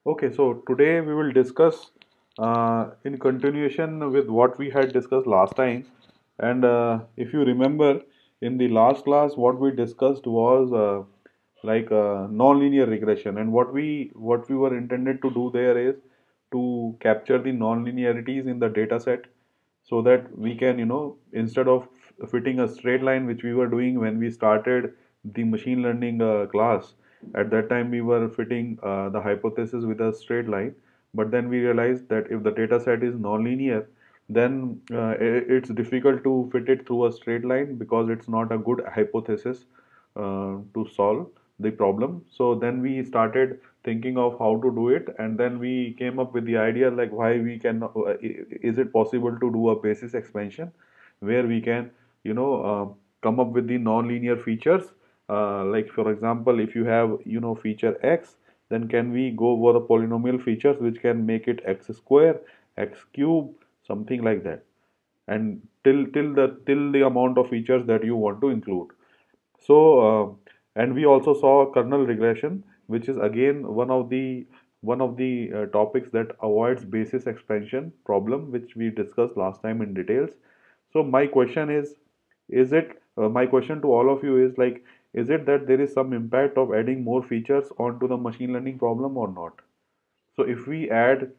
Okay, so today we will discuss in continuation with what we had discussed last time. And if you remember, in the last class, what we discussed was non-linear regression, and what we were intended to do there is to capture the non-linearities in the data set, so that we can, instead of fitting a straight line, which we were doing when we started the machine learning class. At that time we were fitting the hypothesis with a straight line, but then we realized that if the data set is nonlinear, then it's difficult to fit it through a straight line because it's not a good hypothesis to solve the problem. So then we started thinking of how to do it, and then we came up with the idea like why we can is it possible to do a basis expansion where we can, come up with the non-linear features. Like for example, if you have, feature x, then can we go over the polynomial features which can make it x square, x cube, something like that, and till the amount of features that you want to include. So, and we also saw kernel regression, which is again one of the topics that avoids basis expansion problem, which we discussed last time in details. So my question to all of you is like, is it that there is some impact of adding more features onto the machine learning problem or not? So if we add,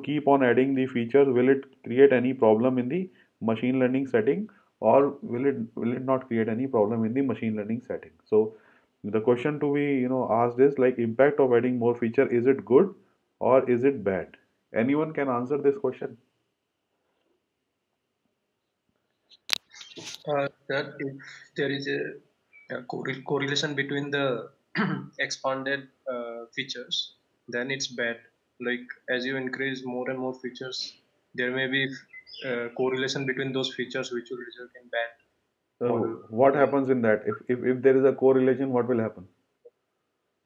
keep on adding the features, will it create any problem in the machine learning setting, or will it not create any problem in the machine learning setting? So the question to be, asked is like, impact of adding more feature, is it good or is it bad? Anyone can answer this question? That if there is a correlation between the expanded features, then it's bad. Like as you increase more and more features, there may be correlation between those features which will result in bad model. What Uh, happens in that? If there is a correlation, what will happen?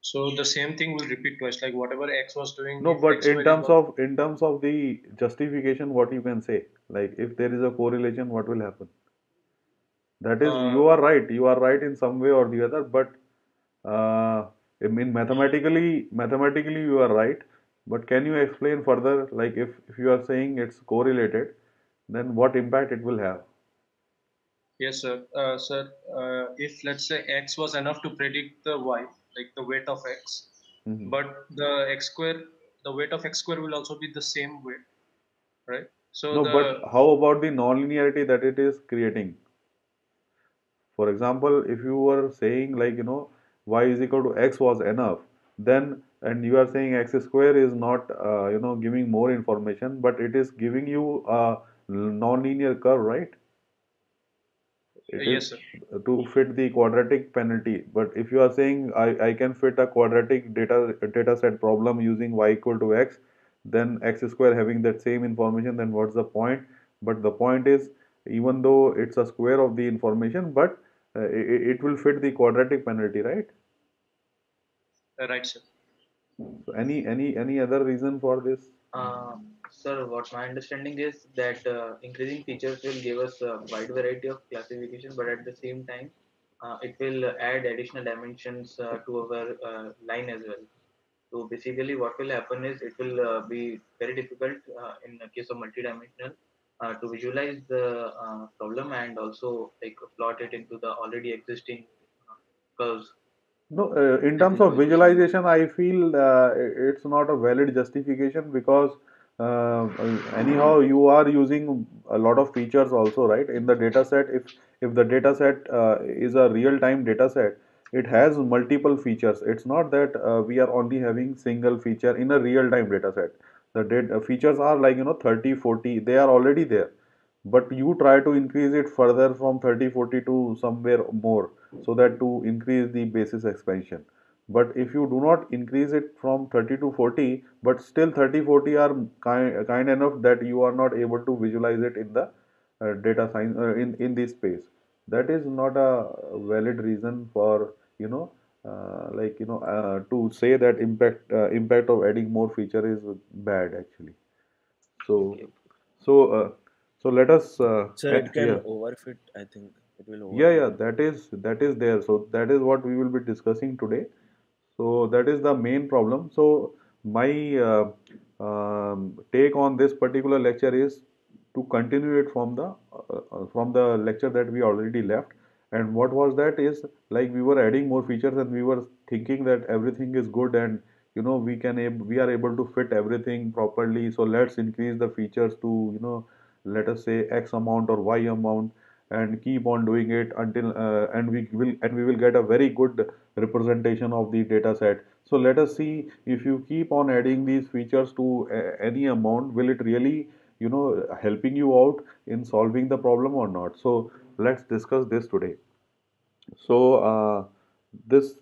so the same thing will repeat twice. Like whatever X was doing, No, if but X in square is terms not. of in terms of the justification, what you can say, like if there is a correlation, what will happen? That is, Uh, you are right. You are right in some way or the other, but I mean mathematically you are right. But can you explain further? Like if you are saying it's correlated, then what impact it will have? yes, sir. Sir, if let's say X was enough to predict the Y, like the weight of X, Mhm. but the X square, the weight of X square will also be the same weight, right? So No, but the how about the nonlinearity that it is creating? For example, if you were saying like, y is equal to x was enough, then and you are saying x square is not, giving more information, but it is giving you a nonlinear curve, right? It is yes, sir. to fit the quadratic penalty. But if you are saying I can fit a quadratic data set problem using y equal to x, then x square having that same information, then what's the point? But the point is, even though it's a square of the information, but it will fit the quadratic penalty, right? Right, sir. So any other reason for this? Uh, Sir, what my understanding is that increasing features will give us a wide variety of classification, but at the same time, it will add additional dimensions to our line as well. So basically, what will happen is it will be very difficult in the case of multidimensional to visualize the problem and also like plot it into the already existing curves. No, in This terms is of my question. visualization, I feel it's not a valid justification because anyhow you are using a lot of features also, right? In the data set, if the data set is a real-time data set, it has multiple features. It's not that we are only having single feature in a real-time data set. The data features are like, 30, 40, they are already there, but you try to increase it further from 30, 40 to somewhere more, so that to increase the basis expansion. But if you do not increase it from 30 to 40, but still 30, 40 are kind enough that you are not able to visualize it in the data science in this space, that is not a valid reason for, to say that impact of adding more feature is bad actually. So Okay. so, so let us, Sir, it can yeah, overfit. I think it will yeah, overfit. yeah. That is there. So that is what we will be discussing today. So that is the main problem. So my take on this particular lecture is to continue it from the lecture that we already left. And what was that is, like, we were adding more features and we were thinking that everything is good, and we are able to fit everything properly, so let's increase the features to, let us say, x amount or y amount, and keep on doing it until and we will get a very good representation of the data set. So let us see, if you keep on adding these features to any amount, will it really, helping you out in solving the problem or not? So let's discuss this today. So this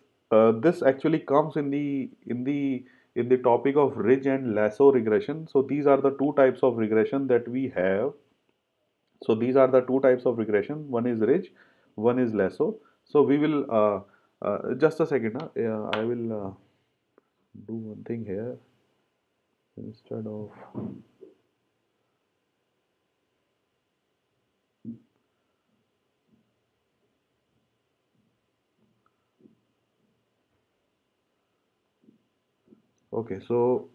this actually comes in the topic of ridge and lasso regression. So these are the two types of regression that we have. So these are the two types of regression. One is ridge, one is lasso. So we will just a second. I will do one thing here instead of. Okay, so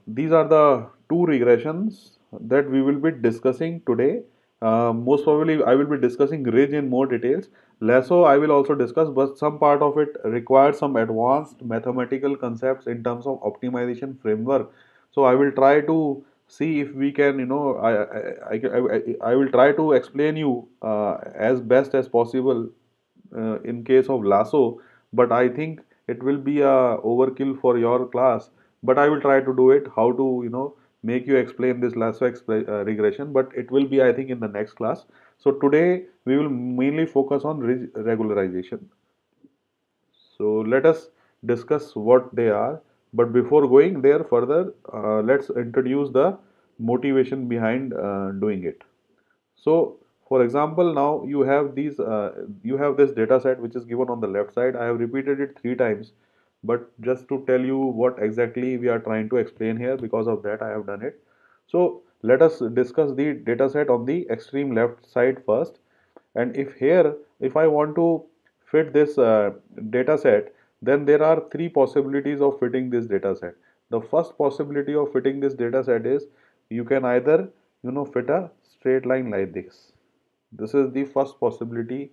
these are the two regressions that we will be discussing today. Most probably, I will be discussing ridge in more details. Lasso, I will also discuss, but some part of it requires some advanced mathematical concepts in terms of optimization framework. So I will try to see if we can, I will try to explain you as best as possible in case of lasso, but I think it will be a overkill for your class. But I will try to do it, how to, make you explain this lasso regression, but it will be, I think, in the next class. So today we will mainly focus on regularization. So let us discuss what they are. But before going there further, let's introduce the motivation behind doing it. So, for example, now you have this data set which is given on the left side. I have repeated it three times, but just to tell you what exactly we are trying to explain here, because of that I have done it. So let us discuss the data set on the extreme left side first. And if I want to fit this data set, then there are three possibilities of fitting this data set. The first possibility of fitting this data set is, you can either, fit a straight line like this. This is the first possibility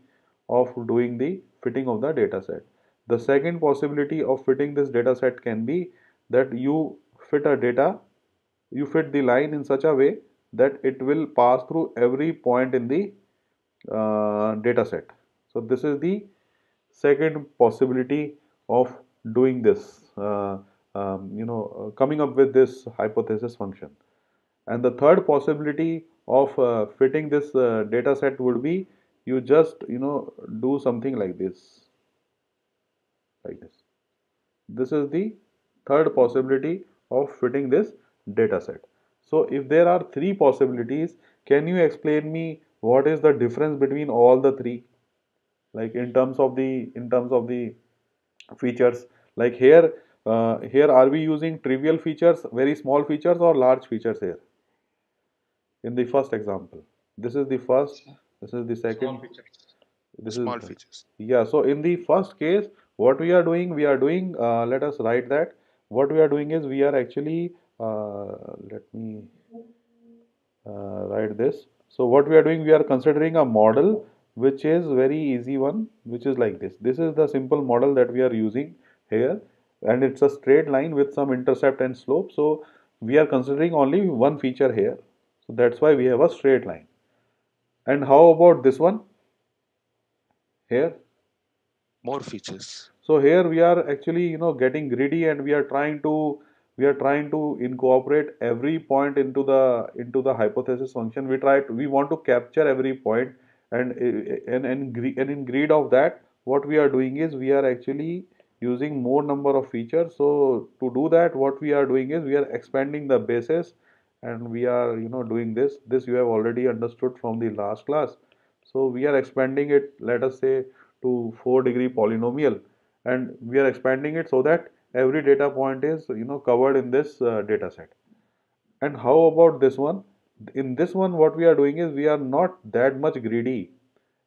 of doing the fitting of the data set. The second possibility of fitting this data set can be that you fit the line in such a way that it will pass through every point in the data set. So this is the second possibility of doing this, coming up with this hypothesis function. And the third possibility of fitting this data set would be, you just, do something like this, like this. This is the third possibility of fitting this data set. So if there are three possibilities, can you explain me what is the difference between all the three? Like in terms of the features, like here are we using trivial features, very small features, or large features here in the first example? This is the first, this is the Small second, features. this is Small features. yeah. So in the first case, what we are doing, let us write that. What we are doing is, we are actually let me write this. So what we are doing, we are considering a model which is very easy one, which is like this. This is the simple model that we are using here, and it's a straight line with some intercept and slope. So we are considering only one feature here. So that's why we have a straight line. And how about this one here? More features. So here we are actually, getting greedy, and we are trying to incorporate every point into the hypothesis function. We want to capture every point, and and in greed of that, what we are doing is, we are actually using more number of features. So to do that, what we are doing is, we are expanding the basis, and we are, doing this. This you have already understood from the last class. So we are expanding it, let us say, to 4-degree polynomial, and we are expanding it so that every data point is, covered in this data set. And how about this one? In this one, what we are doing is, we are not that much greedy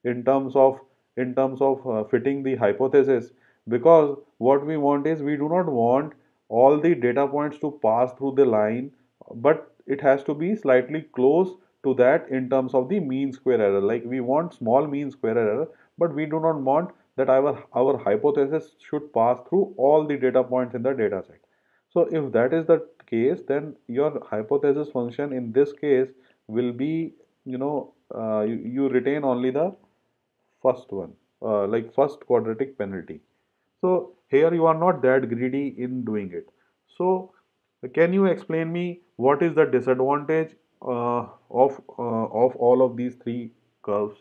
in terms of fitting the hypothesis. because what we want is we do not want all the data points to pass through the line, but it has to be slightly close to that in terms of the mean square error. Like we want small mean square error, but we do not want that our hypothesis should pass through all the data points in the data set. So if that is the case, then your hypothesis function in this case will be, you retain only the first one, like first quadratic penalty. So here you are not that greedy in doing it. So can you explain me what is the disadvantage of all of these three curves?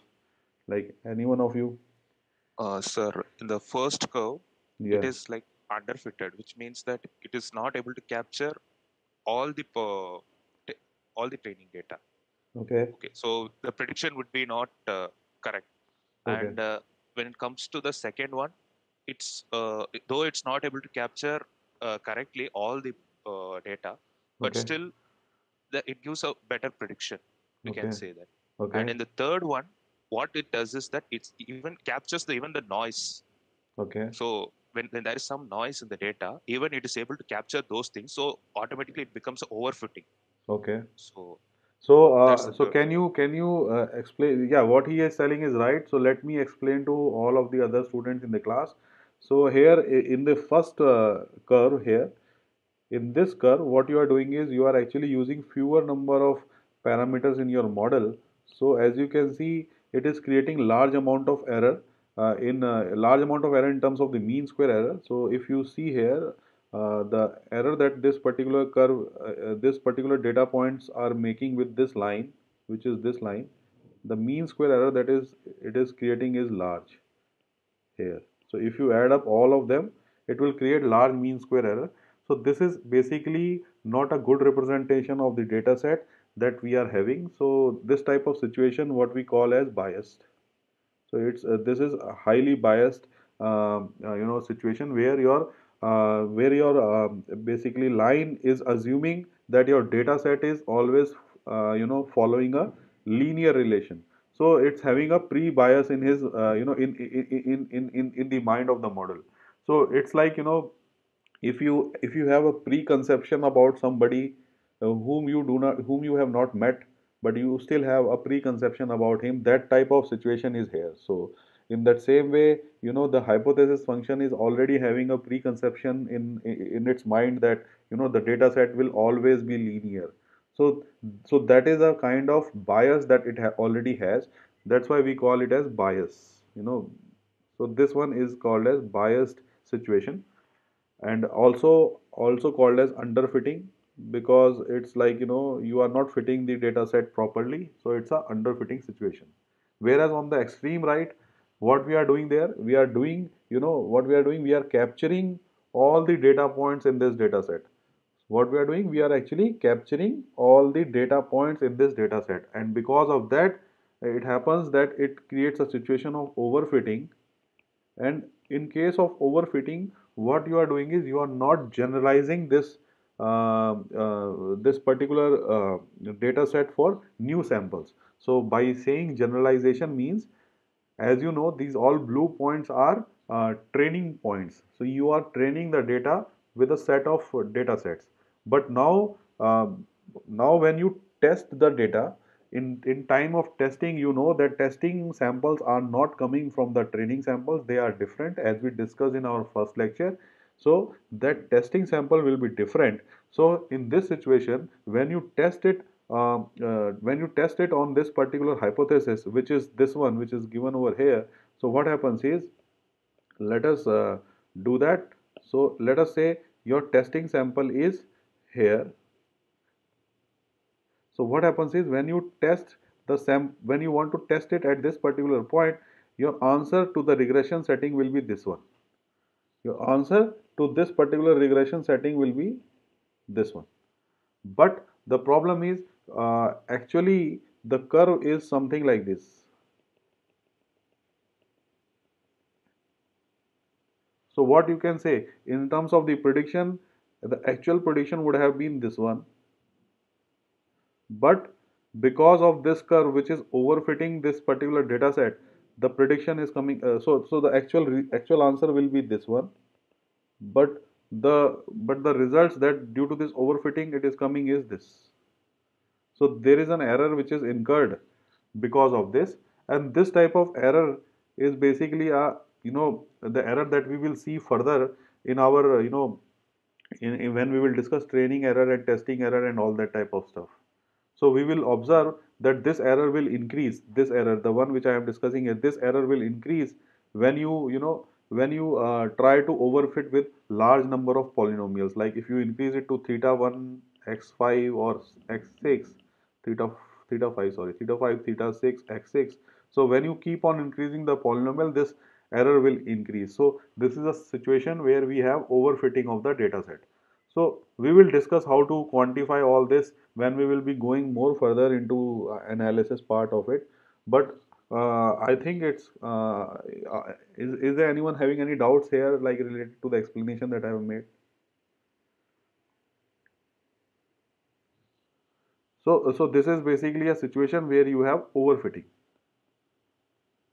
Like any one of you? Sir, in the first curve, it Yeah. is like underfitted, which means that it is not able to capture all the t- all the training data. Okay. Okay, so the prediction would be not correct. Okay. And when it comes to the second one, it's though it's not able to capture correctly all the data, but Okay. still it gives a better prediction. We can Okay. say that. And Okay. in the third one, what it does is that it's even captures even the noise. Okay. So when there is some noise in the data, even it is able to capture those things. So automatically it becomes overfitting. Okay. So So, that's so the can you explain? Yeah, what he is telling is right. So let me explain to all of the other students in the class. So here in the first curve here, in this curve, what you are doing is you are actually using fewer number of parameters in your model. So as you can see, it is creating large amount of error in large amount of error in terms of the mean square error. So if you see here, the error that this particular curve, this particular data points are making with this line, which is this line, the mean square error that is it is creating is large here. So if you add up all of them, it will create large mean square error. So this is basically not a good representation of the data set that we are having. So this type of situation, what we call as biased. So it's this is a highly biased, situation where your basically line is assuming that your data set is always following a linear relation. So it's having a pre-bias in his in the mind of the model. So it's like, if you have a preconception about somebody whom you have not met, but you still have a preconception about him, that type of situation is here. So in that same way, the hypothesis function is already having a preconception in its mind that the data set will always be linear. So so that is a kind of bias that it already has. That's why we call it as bias. So this one is called as biased situation, and also called as underfitting, because it's like, you are not fitting the data set properly, so it's a underfitting situation. Whereas on the extreme right, what we are doing there, we are capturing all the data points in this data set. What we are doing, we are actually capturing all the data points in this data set, and because of that, it happens that it creates a situation of overfitting. And in case of overfitting, what you are doing is you are not generalizing this particular data set for new samples. So by saying generalization means, as you know, these all blue points are training points. So you are training the data with a set of data sets. But now when you test the data, in time of testing, you know that testing samples are not coming from the training samples. They are different, as we discussed in our first lecture. So that testing sample will be different. So in this situation, when you test it on this particular hypothesis, which is this one, which is given over here, so what happens is, let us do that. So let us say your testing sample is here. So what happens is, when you test when you want to test it at this particular point, your answer to the regression setting will be this one. Your answer to this particular regression setting will be this one. But the problem is, actually the curve is something like this. So what you can say in terms of the prediction, the actual prediction would have been this one, but because of this curve which is overfitting this particular data set, the prediction is coming. So the actual answer will be this one, but the results that due to this overfitting it is coming is this. So there is an error which is incurred because of this, and this type of error is basically a the error that we will see further in our when we will discuss training error and testing error and all that type of stuff. So we will observe that this error will increase. This error, the one which I am discussing here, this error will increase when when you try to overfit with large number of polynomials. Like if you increase it to theta 1 x5 or x6, theta theta 5 sorry theta 5 theta 6 x6. So when you keep on increasing the polynomial, this error will increase. So this is a situation where we have overfitting of the data set. So we will discuss how to quantify all this when we will be going more further into analysis part of it. But I think is there anyone having any doubts here, like related to the explanation that I have made? So this is basically a situation where you have overfitting.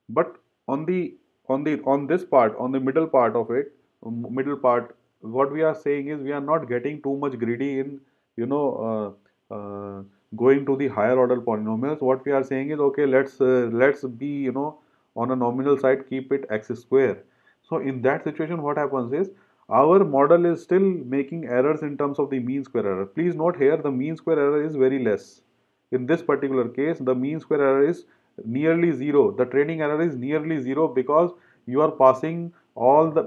But on the on this part, on the middle part of it, middle part, what we are saying is we are not getting too much greedy in you know going to the higher order polynomials. What we are saying is, okay, let's be on a nominal side, keep it x square. So in that situation, what happens is our model is still making errors in terms of the mean square error. Please note here the mean square error is very less. In this particular case, the mean square error is nearly zero. The training error is nearly zero because you are passing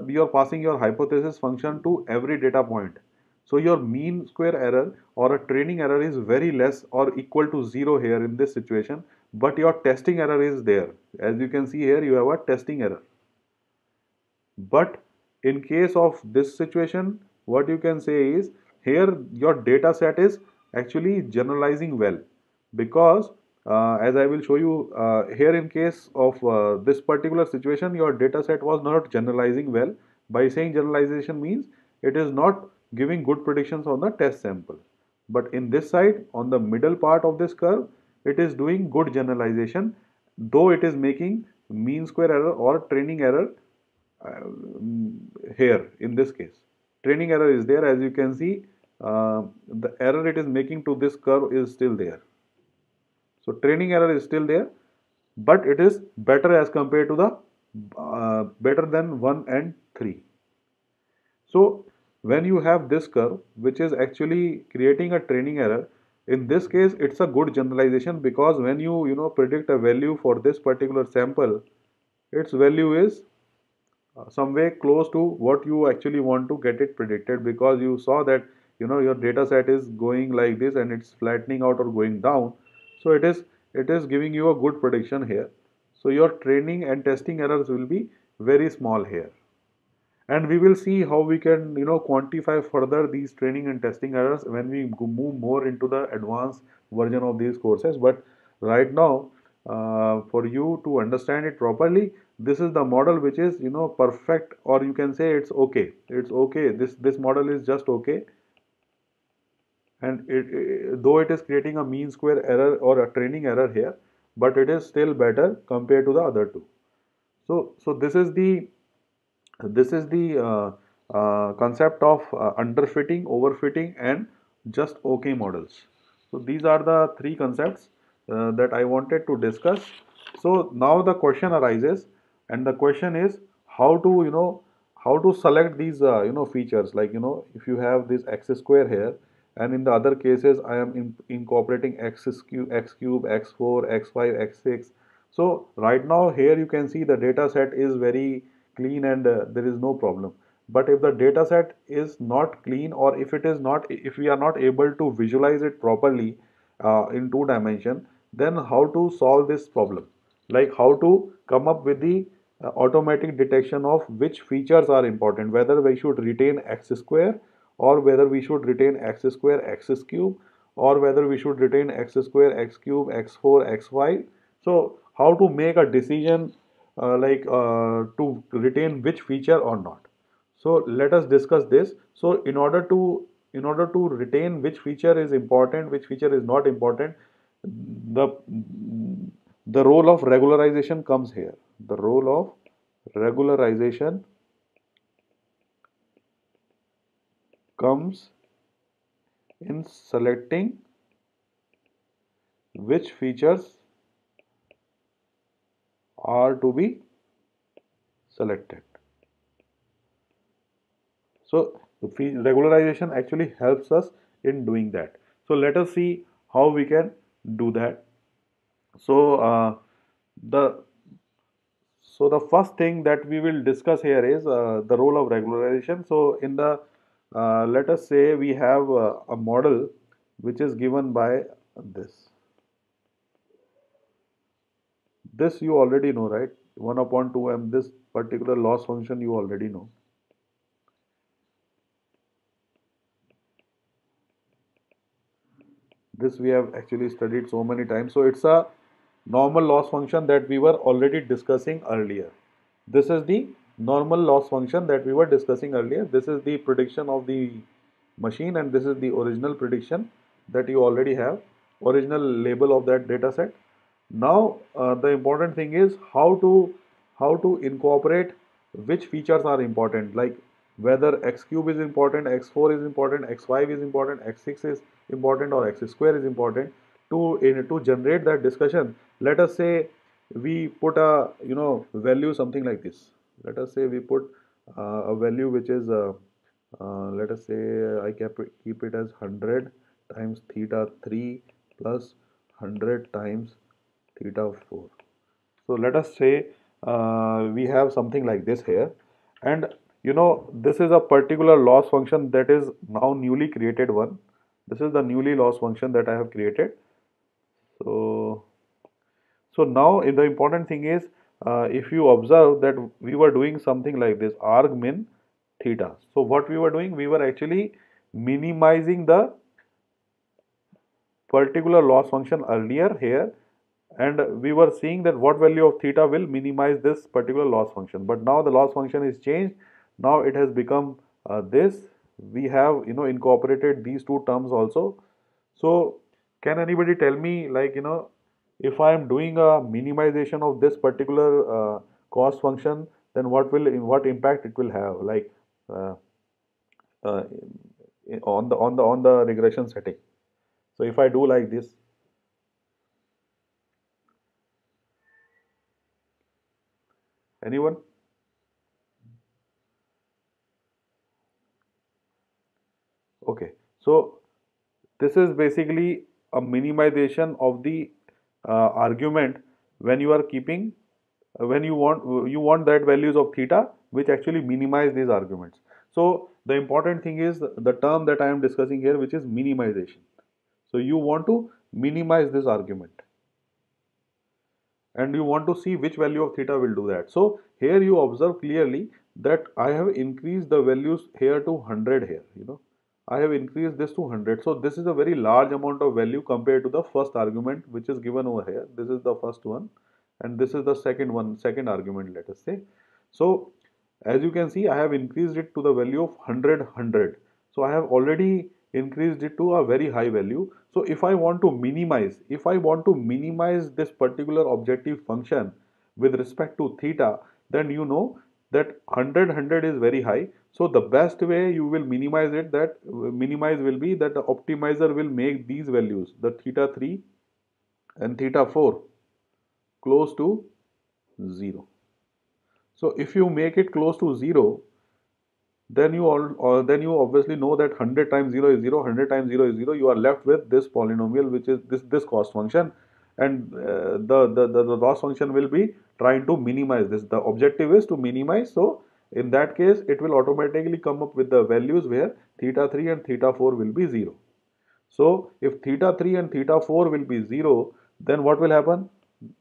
you are passing your hypothesis function to every data point. So your mean square error or a training error is very less or equal to zero here in this situation, but your testing error is there. As you can see here, you have a testing error. But in case of this situation, what you can say is here your data set is actually generalizing well, because as I will show you here, in case of this particular situation, your data set was not generalizing well. By saying generalization means it is not giving good predictions on the test sample. But in this side, on the middle part of this curve, it is doing good generalization, though it is making mean square error or training error here in this case. Training error is there, as you can see, the error it is making to this curve is still there. So training error is still there, but it is better as compared to the better than 1 and 3. So when you have this curve which is actually creating a training error, in this case it's a good generalization, because when you predict a value for this particular sample, its value is some way close to what you actually want to get it predicted, because you saw that your data set is going like this and it's flattening out or going down. So it is giving you a good prediction here. So your training and testing errors will be very small here, and we will see how we can quantify further these training and testing errors when we move more into the advanced version of these courses. But right now, for you to understand it properly, this is the model which is perfect, or you can say it's okay. This model is just okay, and though it is creating a mean square error or a training error here, but it is still better compared to the other two. So this is the concept of underfitting, overfitting, and just okay models. So these are the three concepts that I wanted to discuss. So now the question arises, and the question is how to how to select these features. Like if you have this x square here, and in the other cases I am incorporating x cube, x4, x5, x6. So right now here you can see the data set is very clean, and there is no problem. But if the data set is not clean, or if we are not able to visualize it properly in two dimension, then how to solve this problem? Like how to come up with the automatic detection of which features are important, whether we should retain x square, or whether we should retain x square x cube, or whether we should retain x square x cube x4 x5. So how to make a decision to retain which feature or not. So let us discuss this. So in order to retain which feature is important, which feature is not important, the the role of regularization comes here. The role of regularization comes in selecting which features are to be selected. So regularization actually helps us in doing that. So let us see how we can do that. So the the first thing that we will discuss here is the role of regularization. So in the let us say we have a model which is given by this. This you already know, right? 1 upon 2m, this particular loss function you already know. This we have actually studied so many times. So it's a normal loss function that we were already discussing earlier. This is the normal loss function that we were discussing earlier. This is the prediction of the machine, and this is the original prediction that you already have, original label of that data set. Now the important thing is how to incorporate which features are important, like whether x cube is important, x4 is important, x5 is important, x6 is important, or x square is important. To generate that discussion, let us say we put a value something like this. Let us say we put a value which is let us say I keep it as 100 times theta 3 plus 100 times theta 4. So let us say we have something like this here, and this is a particular loss function that is now newly created one. This is the newly loss function that I have created. So now the important thing is, if you observe that we were doing something like this, arg min theta. So what we were doing, we were actually minimizing the particular loss function earlier here, and we were seeing that what value of theta will minimize this particular loss function. But now the loss function is changed. Now it has become this. We have incorporated these two terms also. So can anybody tell me, like, if I am doing a minimization of this particular cost function, then what impact it will have, like uh, uh, on the regression setting? So if I do like this, anyone? Okay, so this is basically a minimization of the argument when you are keeping when you want that values of theta which actually minimize these arguments. So the important thing is the term that I am discussing here, which is minimization. So you want to minimize this argument, and you want to see which value of theta will do that. So here you observe clearly that I have increased the values here to 100 here. I have increased this to 100. So this is a very large amount of value compared to the first argument which is given over here. This is the first one, and this is the second argument, let us say. So as you can see, I have increased it to the value of 100. So I have already increased it to a very high value. So if I want to minimize this particular objective function with respect to theta, then that 100 is very high. So the best way you will minimize it, that minimize will be that the optimizer will make these values, the theta 3 and theta 4, close to 0. So if you make it close to 0, then you obviously know that 100 times 0 is 0, 100 times 0 is 0. You are left with this polynomial, which is this cost function, and the loss function will be trying to minimize this. The objective is to minimize. So in that case, it will automatically come up with the values where theta 3 and theta 4 will be 0. So if theta 3 and theta 4 will be 0, then what will happen?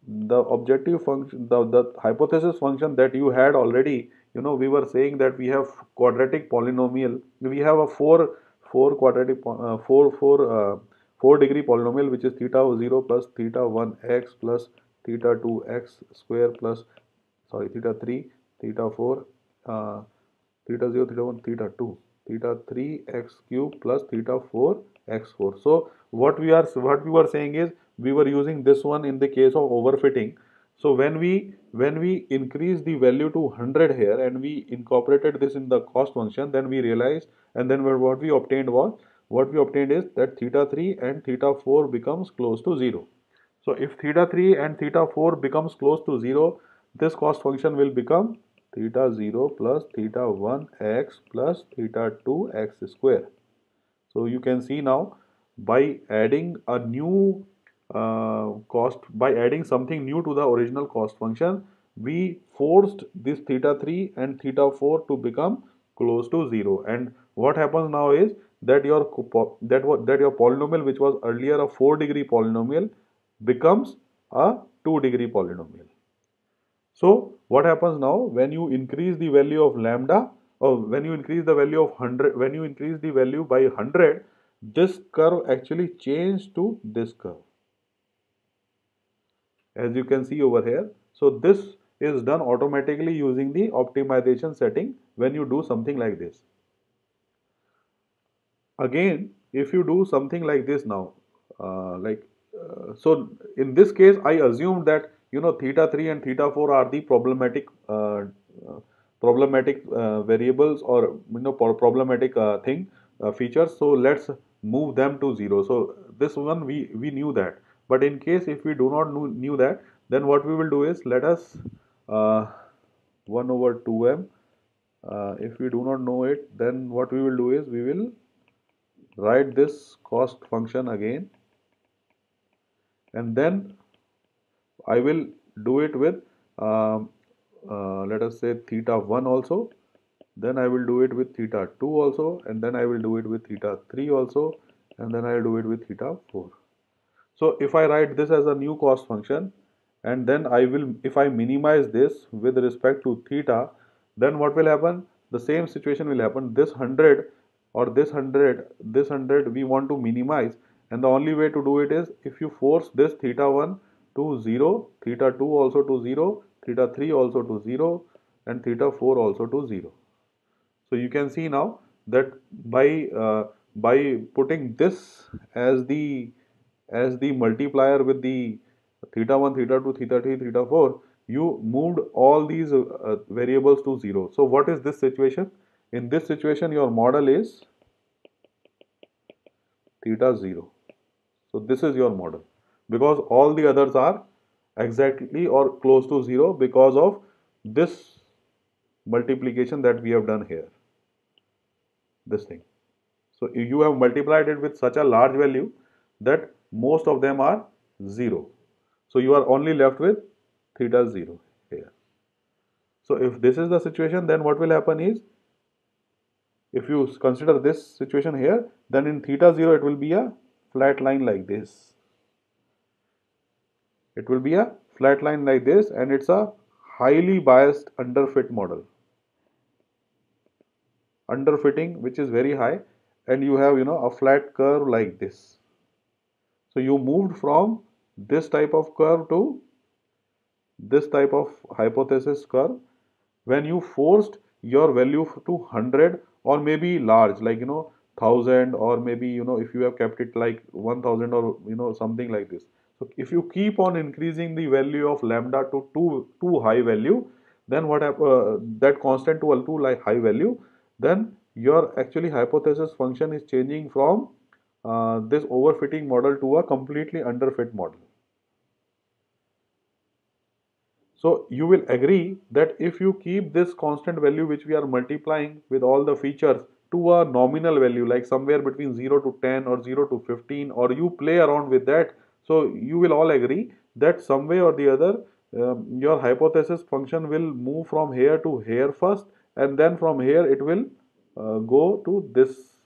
The objective function, the hypothesis function that you had already, we were saying that we have quadratic polynomial. We have a four quadratic, 4 degree polynomial, which is theta 0 plus theta 1 x plus theta 2 x square plus, sorry, theta 3, theta 4, theta 0, theta 1, theta 2, theta 3 x cube plus theta 4 x4. So what we were saying is we were using this one in the case of overfitting. So when we increase the value to 100 here and we incorporated this in the cost function, then we realized, and then what we obtained is that theta 3 and theta 4 becomes close to 0. So if theta 3 and theta 4 becomes close to 0, this cost function will become theta 0 plus theta 1 x plus theta 2 x square. So you can see now, by adding a new by adding something new to the original cost function, we forced this theta 3 and theta 4 to become close to 0. And what happens now is that your polynomial, which was earlier a 4-degree polynomial, becomes a 2-degree polynomial. So what happens now when you increase the value of lambda, or when you increase the value of 100, when you increase the value by 100, this curve actually changed to this curve, as you can see over here. So this is done automatically using the optimization setting when you do something like this. Again, if you do something like this now, so in this case, I assume that theta 3 and theta 4 are the problematic variables, or problematic features. So let's move them to 0. So this one we knew that, but in case if we do not knew that, then what we will do is, let us uh, 1 over 2m. If we do not know it, then what we will do is we will write this cost function again, and then I will do it with let us say theta 1 also, then I will do it with theta 2 also, and then I will do it with theta 3 also, and then I will do it with theta 4. So if I write this as a new cost function, and then if I minimize this with respect to theta, then what will happen? The same situation will happen. This 100 or this 100 we want to minimize, and the only way to do it is if you force this theta 1 to 0, theta 2 also to 0, theta 3 also to 0, and theta 4 also to 0. So you can see now that by putting this as the multiplier with the theta 1, theta 2, theta 3, theta 4, you moved all these variables to 0. So what is this situation? In this situation, your model is theta 0. So this is your model, because all the others are exactly or close to 0 because of this multiplication that we have done here, this thing. So you have multiplied it with such a large value that most of them are 0. So you are only left with theta 0 here. So if this is the situation, then what will happen is, if you consider this situation here, then in theta 0 it will be a flat line like this. It will be a flat line like this, and it's a highly biased underfit model. Underfitting which is very high, and you have a flat curve like this. So you moved from this type of curve to this type of hypothesis curve when you forced your value to 100, or maybe large, like 1000, or maybe if you have kept it like 1000, or something like this. So if you keep on increasing the value of lambda to too high value, then what happen, that constant to a too like high value, then your actually hypothesis function is changing from this overfitting model to a completely underfit model. So you will agree that if you keep this constant value which we are multiplying with all the features to a nominal value, like somewhere between 0 to 10 or 0 to 15, or you play around with that, so you will all agree that some way or the other your hypothesis function will move from here to here first, and then from here it will go to this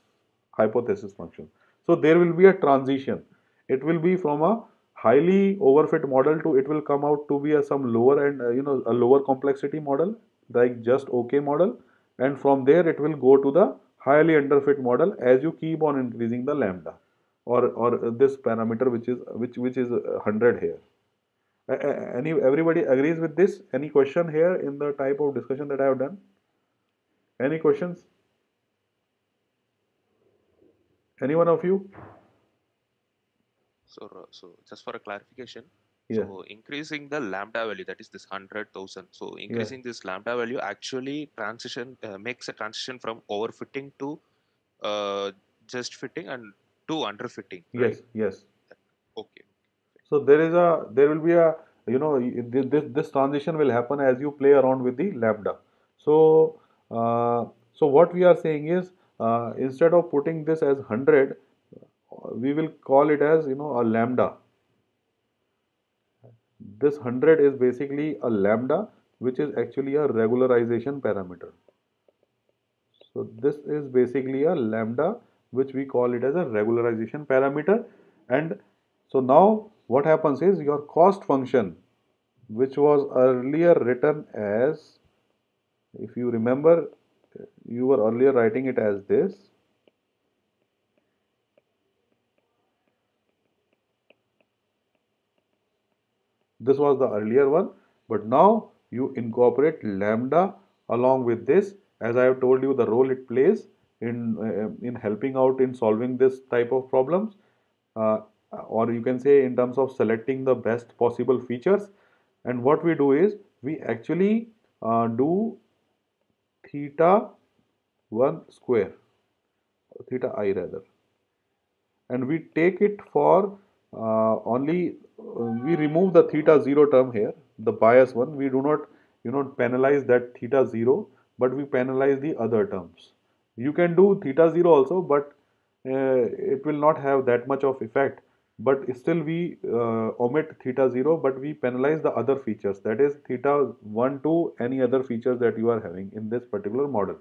hypothesis function. So there will be a transition. It will be from a highly overfit model to, it will come out to be a some lower and a lower complexity model, like just OK model, and from there it will go to the highly underfit model as you keep on increasing the lambda, or this parameter which is 100 here. Everybody agrees with this? Any question here in the type of discussion that I have done? Any questions? Any one of you? So just for a clarification, Yes, so increasing the lambda value, that is this 100,000. So yes, increasing this lambda value actually makes a transition from overfitting to uh, just fitting and to underfitting, right? yes, yes. Okay. So there will be a, this transition will happen as you play around with the lambda. So so what we are saying is, instead of putting this as 100, we will call it as, a lambda. This 100 is basically a lambda, which is actually a regularization parameter. So this is basically a lambda, which we call it as a regularization parameter. And so now what happens is, your cost function, which was earlier written as, if you remember, you were earlier writing it as this. This was the earlier one, but now you incorporate lambda along with this, as I have told you the role it plays in helping out in solving this type of problems, uh, or you can say in terms of selecting the best possible features. And what we do is, we actually do theta 1 square, theta I rather, and we take it for only we remove the theta 0 term here, the bias one. We do not, penalize that theta 0, but we penalize the other terms. You can do theta 0 also, but it will not have that much of effect. But still we omit theta 0, but we penalize the other features, that is theta 1 to any other features that you are having in this particular model.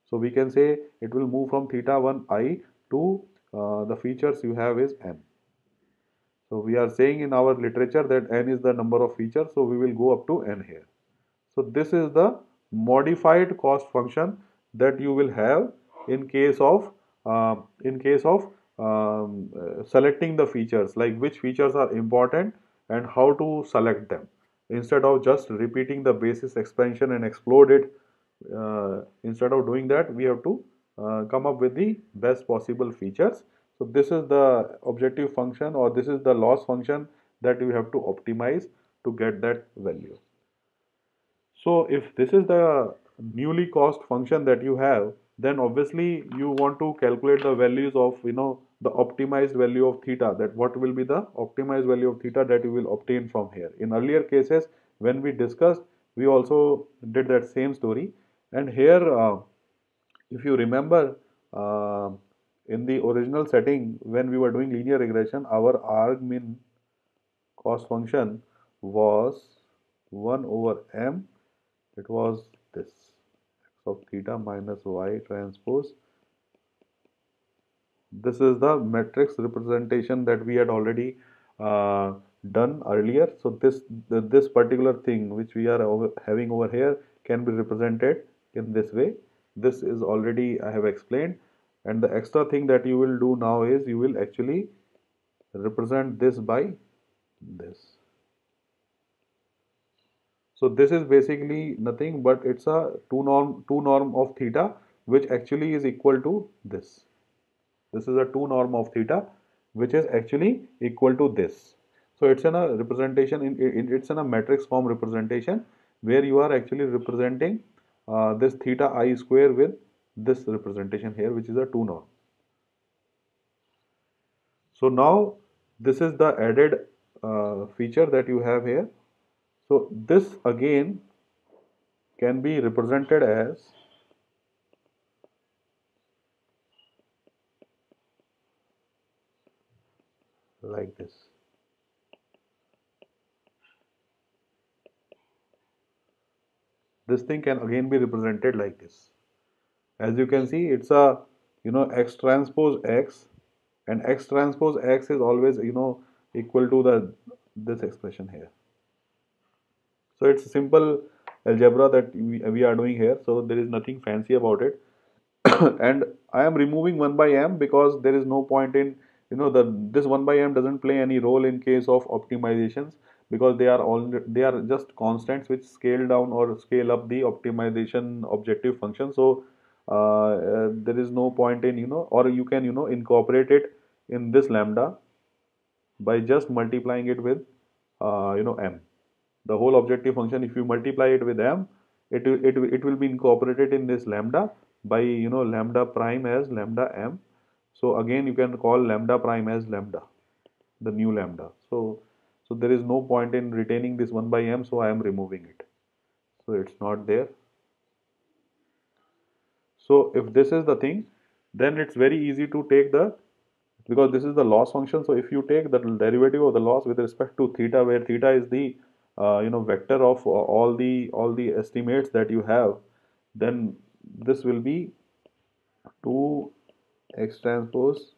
So we can say it will move from theta 1 I to the features you have is n. So we are saying in our literature that n is the number of features, so we will go up to n here. So this is the modified cost function that you will have in case of selecting the features, like which features are important and how to select them. Instead of just repeating the basis expansion and explode it, instead of doing that, we have to come up with the best possible features. So this is the objective function, or this is the loss function that you have to optimize to get that value. So if this is the newly cost function that you have, then obviously you want to calculate the values of, the optimized value of theta, that what will be the optimized value of theta that you will obtain from here. In earlier cases, when we discussed, we also did that same story. And here, if you remember, uh, in the original setting, when we were doing linear regression, our argmin cost function was 1 over m. It was this, x of theta minus y transpose. This is the matrix representation that we had already uh, done earlier. So this particular thing which we are having over here can be represented in this way. This is already I have explained, and the extra thing that you will do now is, you will actually represent this by this. So this is basically nothing but it's a two norm of theta, which actually is equal to this. This is a 2 norm of theta, which is actually equal to this. So it's in a representation, it's in a matrix form representation, where you are actually representing this theta I square with this representation here, which is a 2 norm. So now this is the added feature that you have here. So this again can be represented as like this. This thing can again be represented like this. As you can see, it's a, x transpose x, and x transpose x is always, equal to the this expression here. So it's simple algebra that we are doing here, so there is nothing fancy about it. And I am removing 1 by m because there is no point in, this 1 by m doesn't play any role in case of optimizations, because they are just constants which scale down or scale up the optimization objective function. So there is no point in, or you can, incorporate it in this lambda, by just multiplying it with m. The whole objective function, if you multiply it with m, it will be incorporated in this lambda by lambda prime as lambda m. So again you can call lambda prime as lambda, the new lambda. So there is no point in retaining this 1 by m, so I am removing it. So it's not there. So if this is the thing, then it's very easy to take the, because this is the loss function. So if you take the derivative of the loss with respect to theta, where theta is the vector of all the estimates that you have, then this will be 2 x transpose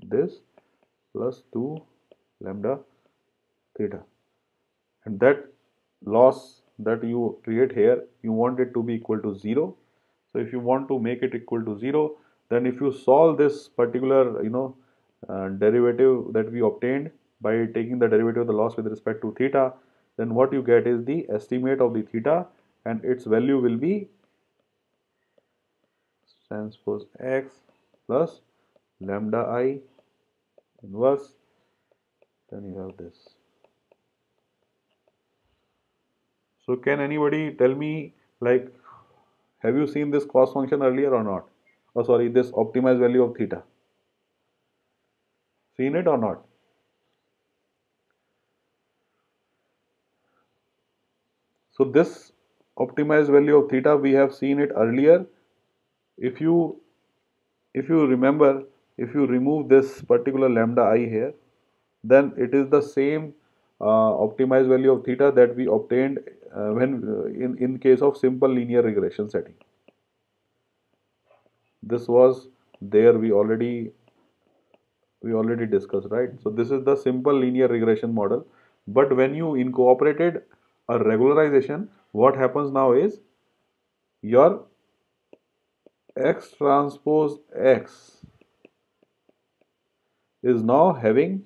this plus 2 lambda theta, and that loss that you create here, you want it to be equal to 0. So if you want to make it equal to 0, then if you solve this particular derivative that we obtained by taking the derivative of the loss with respect to theta, then what you get is the estimate of the theta, and its value will be transpose x plus lambda I inverse, then you have this. So can anybody tell me, like, have you seen this cost function earlier or not? Oh, sorry, this optimized value of theta. Seen it or not? So this optimized value of theta, we have seen it earlier. If you remember, if you remove this particular lambda I here, then it is the same optimized value of theta that we obtained when in case of simple linear regression setting. This was there, we already discussed, right? So this is the simple linear regression model. But when you incorporated a regularization, what happens now is your x transpose x is now having,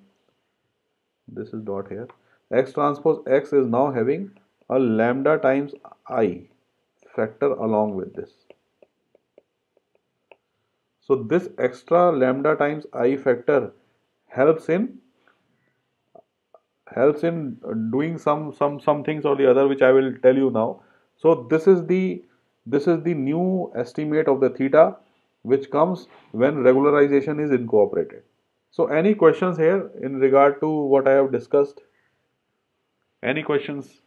this is dot here, x transpose x is now having a lambda times I factor along with this. So this extra lambda times I factor helps in doing some things or the other, which I will tell you now. So this is the new estimate of the theta, which comes when regularization is incorporated. So any questions here in regard to what I have discussed? Any questions?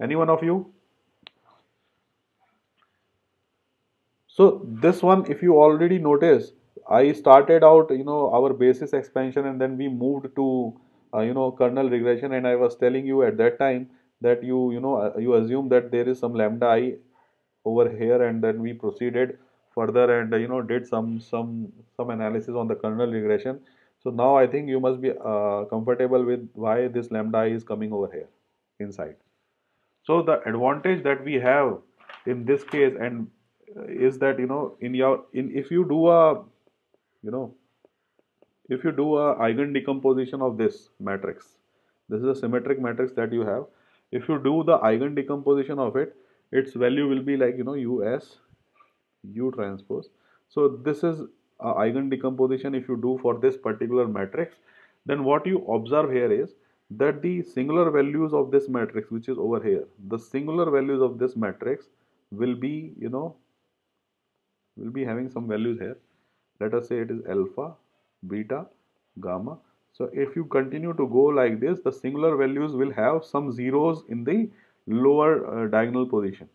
Any one of you? So this one, if you already notice, I started out, our basis expansion, and then we moved to, kernel regression, and I was telling you at that time that you assume that there is some lambda I over here, and then we proceeded further and did some analysis on the kernel regression. So now I think you must be comfortable with why this lambda I is coming over here inside. So the advantage that we have in this case and is that if you do a you know if you do a eigen decomposition of this matrix, this is a symmetric matrix that you have. If you do the eigen decomposition of it, its value will be like US U transpose. So this is a eigen decomposition if you do for this particular matrix. Then what you observe here is that the singular values of this matrix, which is over here, the singular values of this matrix will be will be having some values here. Let us say it is alpha, beta, gamma. So if you continue to go like this, the singular values will have some zeros in the lower diagonal position.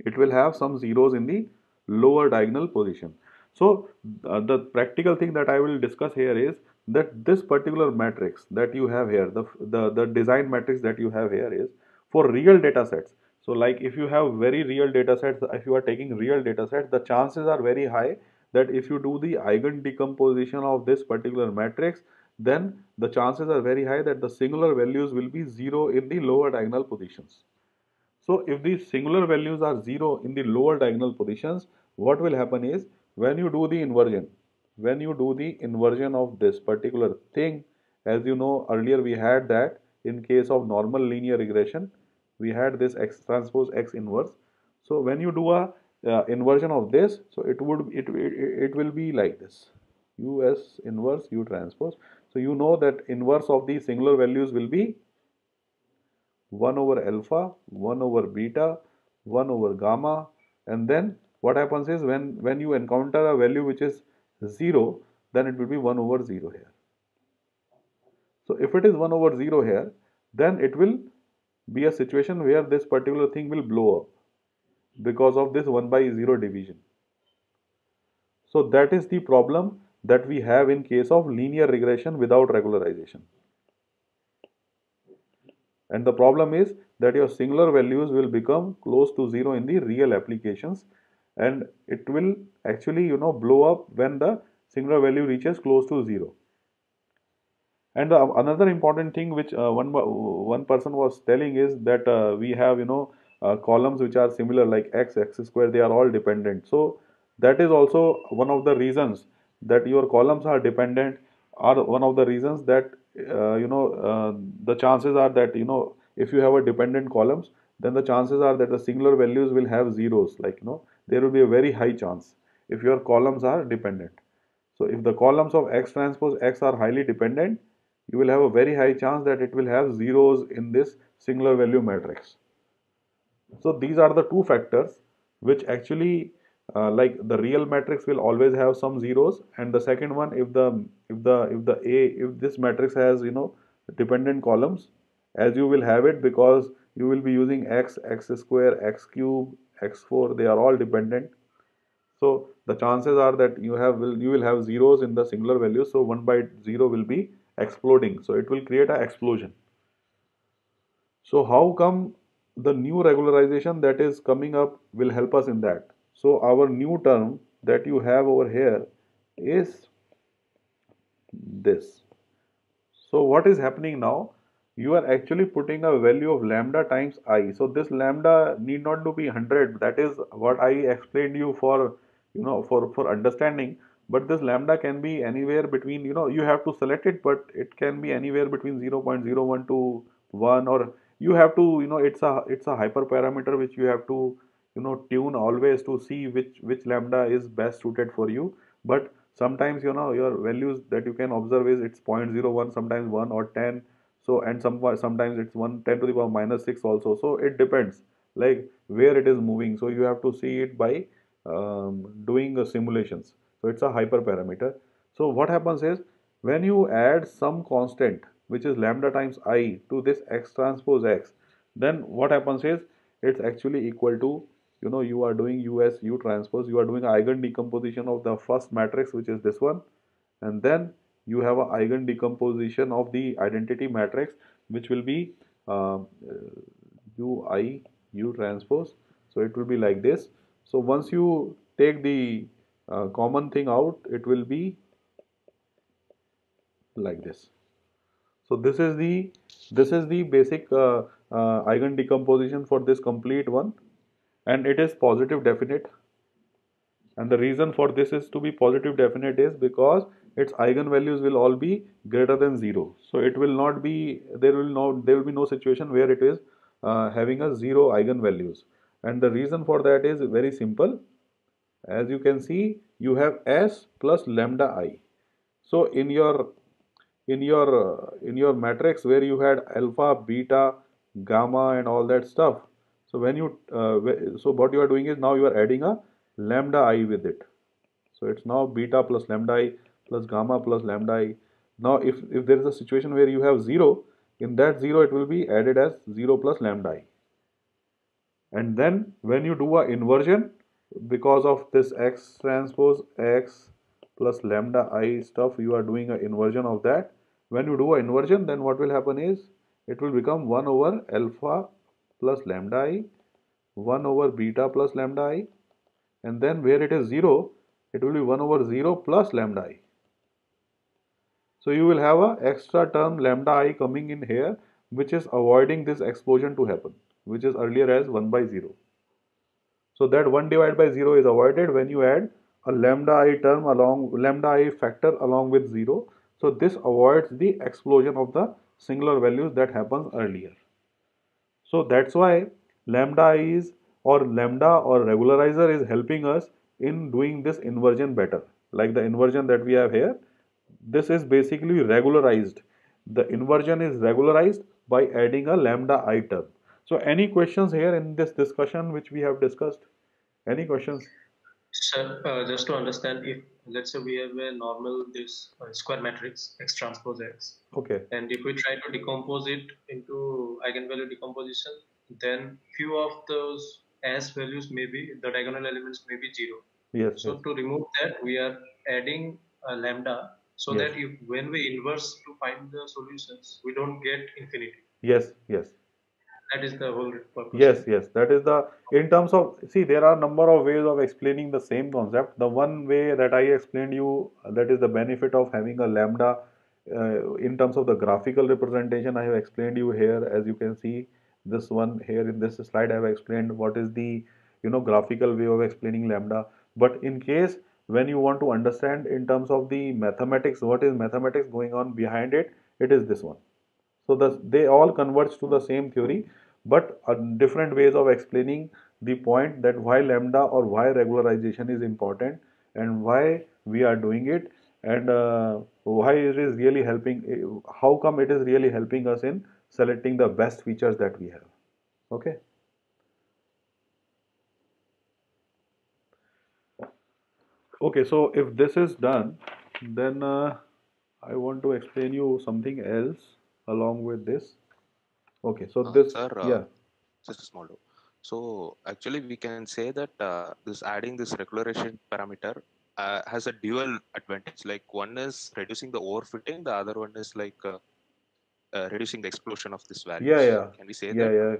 It will have some zeros in the lower diagonal position. So the practical thing that I will discuss here is that this particular matrix that you have here, the design matrix that you have here is for real data sets. So like if you have very real data sets, if you are taking real data sets, the chances are very high that if you do the eigen decomposition of this particular matrix, then the chances are very high that the singular values will be 0 in the lower diagonal positions. So if these singular values are 0 in the lower diagonal positions, what will happen is when you do the inversion of this particular thing, as you know earlier we had that in case of normal linear regression, we had this x transpose x inverse. So when you do a inversion of this, so it will be like this, US inverse U transpose. So you know that inverse of these singular values will be 1 over alpha, 1 over beta, 1 over gamma, and then what happens is when you encounter a value which is 0, then it will be 1 over 0 here. So if it is 1 over 0 here, then it will be a situation where this particular thing will blow up because of this 1 by 0 division. So that is the problem that we have in case of linear regression without regularization. And the problem is that your singular values will become close to 0 in the real applications, and it will actually blow up when the singular value reaches close to 0. And another important thing which one person was telling is that we have columns which are similar, like x square, they are all dependent. So that is also one of the reasons that your columns are dependent, are one of the reasons that the chances are that if you have a dependent columns, then the chances are that the singular values will have zeros, like there will be a very high chance if your columns are dependent. So if the columns of x transpose x are highly dependent, you will have a very high chance that it will have zeros in this singular value matrix. So these are the two factors which actually like the real matrix will always have some zeros, and the second one, if this matrix has dependent columns, as you will have it because you will be using x square, x cube, x4, they are all dependent. So the chances are that you will have zeros in the singular value, so 1 by 0 will be exploding, so it will create an explosion. So how come the new regularization that is coming up will help us in that? So our new term that you have over here is this. So what is happening now? You are actually putting a value of lambda times I. So this lambda need not to be 100. That is what I explained you for for understanding. But this lambda can be anywhere between, you have to select it, but it can be anywhere between 0.01 to 1, or you have to, it's a hyperparameter which you have to tune always to see which lambda is best suited for you. But sometimes your values that you can observe is it's 0.01, sometimes 1 or 10. So and sometimes it's 1 10 to the power minus 6 also. So it depends like where it is moving. So you have to see it by doing simulations. So it's a hyperparameter. So what happens is when you add some constant which is lambda times I to this x transpose x, then what happens is it's actually equal to, you are doing US U transpose, you are doing eigen decomposition of the first matrix, which is this one, and then you have a eigen decomposition of the identity matrix, which will be UI U transpose. So it will be like this. So once you take the common thing out, it will be like this. So this is the basic eigen decomposition for this complete one, and it is positive definite. And the reason for this is to be positive definite is because its eigenvalues will all be greater than 0. So it will not be, there will be no situation where it is having a 0 eigenvalues. And the reason for that is very simple. As you can see, you have S plus lambda I. So in your matrix where you had alpha, beta, gamma and all that stuff, so when you so what you are doing is now you are adding a lambda I with it. So it's now beta plus lambda I plus gamma plus lambda I. Now if there is a situation where you have 0, in that 0 it will be added as 0 plus lambda I. And then when you do a inversion, because of this x transpose x plus lambda I stuff, you are doing an inversion of that. When you do an inversion, then what will happen is it will become 1 over alpha plus lambda I, 1 over beta plus lambda I, and then where it is 0, it will be 1 over 0 plus lambda I. So you will have a extra term lambda I coming in here, which is avoiding this explosion to happen, which is earlier as 1 by 0. So that 1 divided by 0 is avoided when you add a lambda I term along, lambda I factor along with 0. So this avoids the explosion of the singular values that happens earlier. So that's why lambda I is or lambda or regularizer is helping us in doing this inversion better. Like the inversion that we have here, this is basically regularized. The inversion is regularized by adding a lambda I term. So any questions here in this discussion which we have discussed? Any questions? Sir, just to understand, if let's say we have a normal this square matrix X transpose X, Okay. and if we try to decompose it into eigenvalue decomposition, then few of those S values may be the diagonal elements may be zero. Yes, So yes, to remove that, we are adding a lambda so yes, that if when we inverse to find the solutions, we don't get infinity. yes, yes. That is the whole purpose. Yes, yes, that is the, in terms of, see, there are number of ways of explaining the same concept. The one way that I explained you, that is the benefit of having a lambda in terms of the graphical representation. I have explained you here, as you can see, this one here in this slide. I have explained what is the, graphical way of explaining lambda. But in case when you want to understand in terms of the mathematics, what is mathematics going on behind it, it is this one. So they all converge to the same theory, but different ways of explaining the point that why lambda or why regularization is important and why we are doing it, and why it is really helping, how come it is really helping us in selecting the best features that we have. Okay. Okay, so if this is done, then I want to explain you something else along with this. Okay, so this, Sir, yeah. just a small note. So actually, we can say that this adding this regularization parameter has a dual advantage. Like one is reducing the overfitting, the other one is like reducing the explosion of these Yeah, values. yeah, Can we say yeah, that? yeah,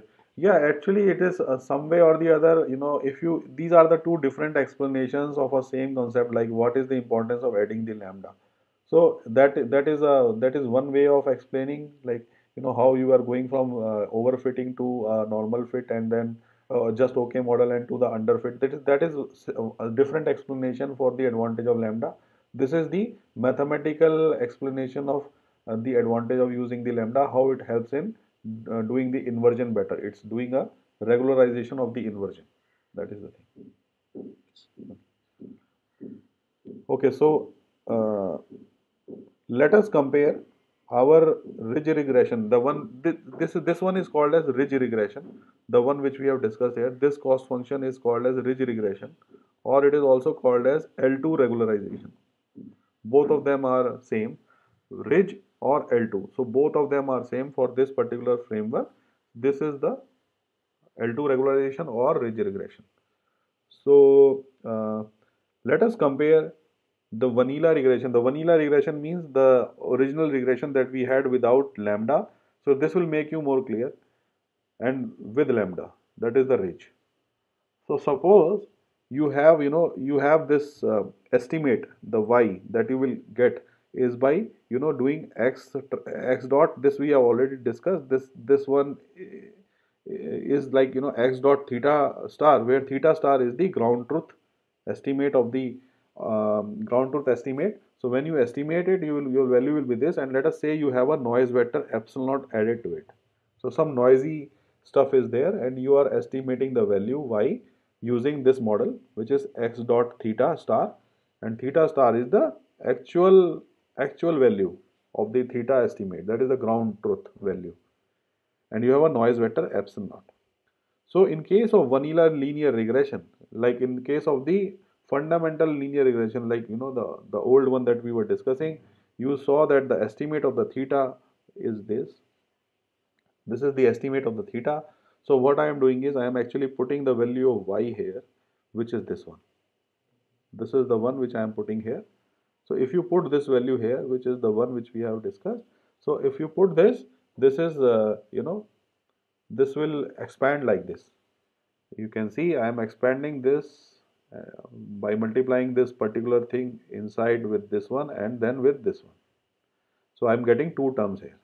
yeah. Actually, it is some way or the other. If you, these are the two different explanations of a same concept. Like, what is the importance of adding the lambda? So that is one way of explaining. Like, how you are going from overfitting to normal fit, and then just OK model and to the underfit. That is a different explanation for the advantage of lambda. This is the mathematical explanation of the advantage of using the lambda, how it helps in doing the inversion better. It's doing a regularization of the inversion. That is the thing. Okay, so uh, let us compare our ridge regression. The one this one is called as ridge regression. The one which we have discussed here. This cost function is called as ridge regression, or it is also called as L2 regularization. Both of them are same, ridge or L2. So both of them are same for this particular framework. This is the L2 regularization or ridge regression. So let us compare the vanilla regression. The vanilla regression means the original regression that we had without lambda. So this will make you more clear. And with lambda, that is the ridge. So suppose you have this estimate, the y that you will get is by doing x dot. This we have already discussed. This one is like x dot theta star, where theta star is the ground truth estimate of the ground truth estimate. So when you estimate it, your value will be this, and let us say you have a noise vector epsilon naught added to it. So some noisy stuff is there, and you are estimating the value y using this model, which is x dot theta star, and theta star is the actual value of the theta estimate. That is the ground truth value, and you have a noise vector epsilon naught. So in case of vanilla linear regression, like in case of the fundamental linear regression, like the old one that we were discussing, you saw that the estimate of the theta is this. This is the estimate of the theta. So what I am doing is I am actually putting the value of y here, which is this one. This is the one which I am putting here. So if you put this value here, which is the one which we have discussed. So if you put this is this will expand like this. You can see I am expanding this by multiplying this particular thing inside with this one and then with this one. So I am getting two terms here.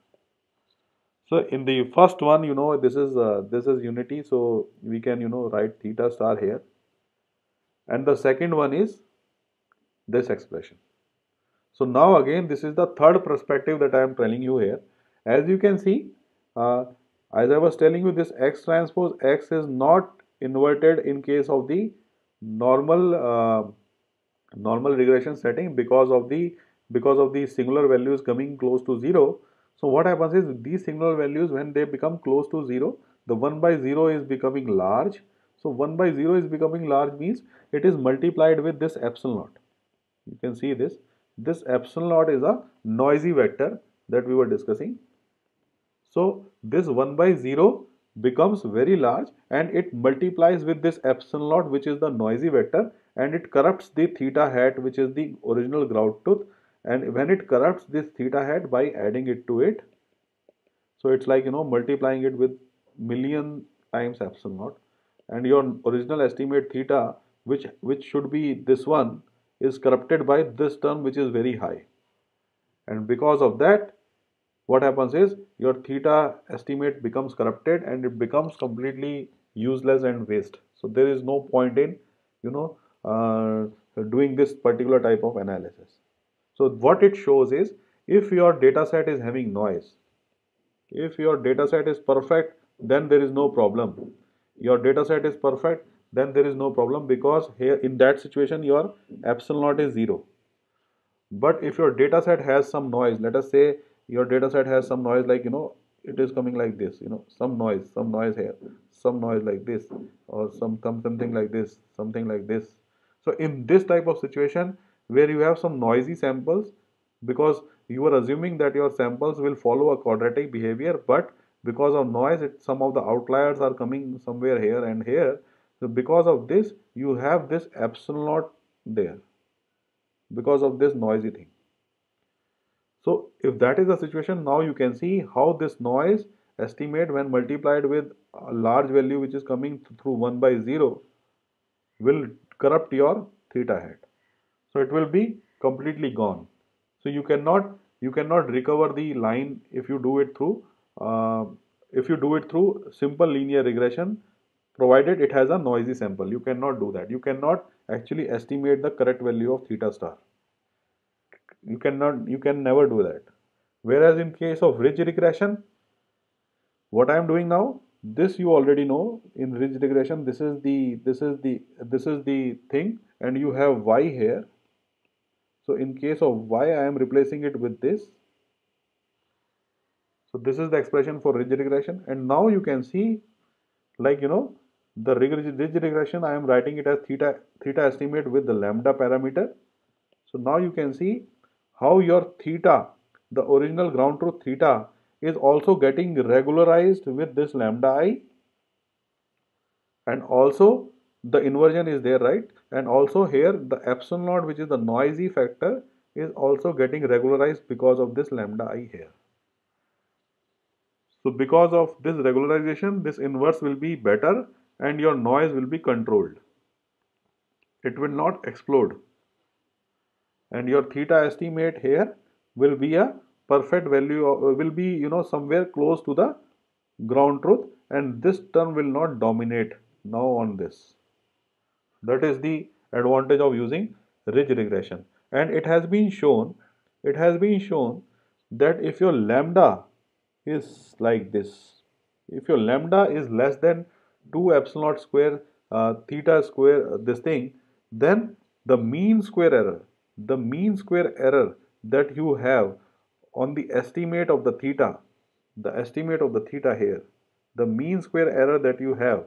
So in the first one, this is unity, so we can write theta star here, and the second one is this expression. So now again, this is the third perspective that I am telling you here. As you can see, uh, as I was telling you, this x transpose x is not inverted in case of the normal normal regression setting because of the singular values coming close to 0. So what happens is these singular values, when they become close to 0, the 1 by 0 is becoming large. So 1 by 0 is becoming large means it is multiplied with this epsilon naught. You can see this. This epsilon naught is a noisy vector that we were discussing. So this 1 by 0 becomes very large and it multiplies with this epsilon naught, which is the noisy vector, and it corrupts the theta hat, which is the original ground truth. And when it corrupts this theta hat by adding it to it, so it's like, multiplying it with million times epsilon naught, and your original estimate theta, which should be this one, is corrupted by this term, which is very high. And because of that, what happens is your theta estimate becomes corrupted and it becomes completely useless and waste. So there is no point in, you know, doing this particular type of analysis. So what it shows is, if your data set is having noise, if your data set is perfect, then there is no problem. Your data set is perfect, then there is no problem, because here in that situation your epsilon naught is 0. But if your data set has some noise, let us say your data set has some noise, like, it is coming like this, some noise here, some noise like this, or something like this, something like this. So in this type of situation where you have some noisy samples, because you are assuming that your samples will follow a quadratic behavior, but because of noise, some of the outliers are coming somewhere here and here. So because of this, you have this epsilon naught there, because of this noisy thing. So if that is the situation, now you can see how this noise estimate, when multiplied with a large value which is coming through 1 by 0, will corrupt your theta hat. So it will be completely gone. So you cannot recover the line if you do it through simple linear regression, provided it has a noisy sample. You cannot do that. You cannot actually estimate the correct value of theta star. You can never do that. Whereas in case of ridge regression, what I am doing now, this you already know. In ridge regression, this is the thing, and you have y here. So in case of y, I am replacing it with this. So this is the expression for ridge regression, and now you can see, like, the ridge regression, I am writing it as theta estimate with the lambda parameter. So now you can see how your theta, the original ground truth theta, is also getting regularized with this lambda I, and also the inversion is there, right? And also here the epsilon naught, which is the noisy factor, is also getting regularized because of this lambda I here. So because of this regularization, this inverse will be better and your noise will be controlled. It will not explode. And your theta estimate here will be a perfect value, will be, somewhere close to the ground truth, and this term will not dominate now on this. That is the advantage of using ridge regression. And it has been shown that if your lambda is like this, if your lambda is less than 2 epsilon naught square theta square, this thing, then the mean square error that you have on the estimate of the theta here, the mean square error that you have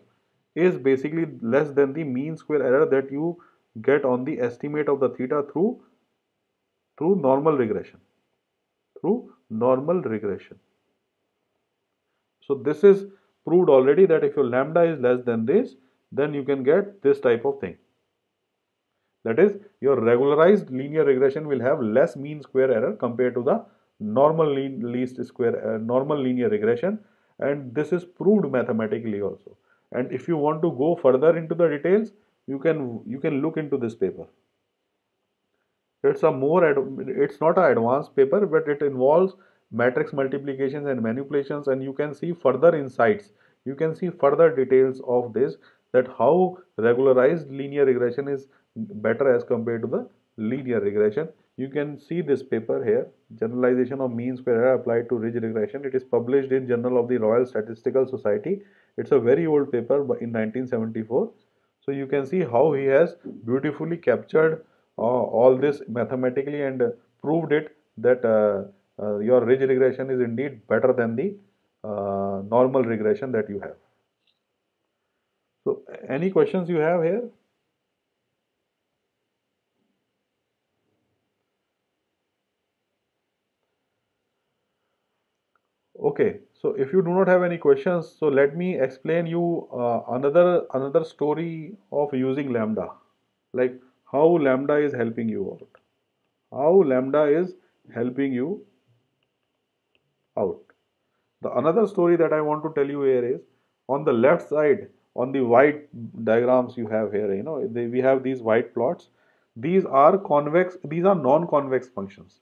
is basically less than the mean square error that you get on the estimate of the theta through normal regression. So this is proved already, that if your lambda is less than this, then you can get this type of thing. That is, your regularized linear regression will have less mean square error compared to the normal normal linear regression, and this is proved mathematically also. And if you want to go further into the details, you can look into this paper. It's not an advanced paper, but it involves matrix multiplications and manipulations, and you can see further insights. You can see further details of this, that how regularized linear regression is better as compared to the linear regression. You can see this paper here, Generalization of Mean Square Error Applied to Ridge Regression. It is published in Journal of the Royal Statistical Society, It's a very old paper in 1974. So you can see how he has beautifully captured all this mathematically and proved it that your ridge regression is indeed better than the normal regression that you have. So any questions you have here? Okay, so if you do not have any questions, so let me explain you another story of using lambda, like how lambda is helping you out. How lambda is helping you out. The another story that I want to tell you here is on the left side, on the white diagrams you have here, we have these white plots. These are convex, these are non-convex functions.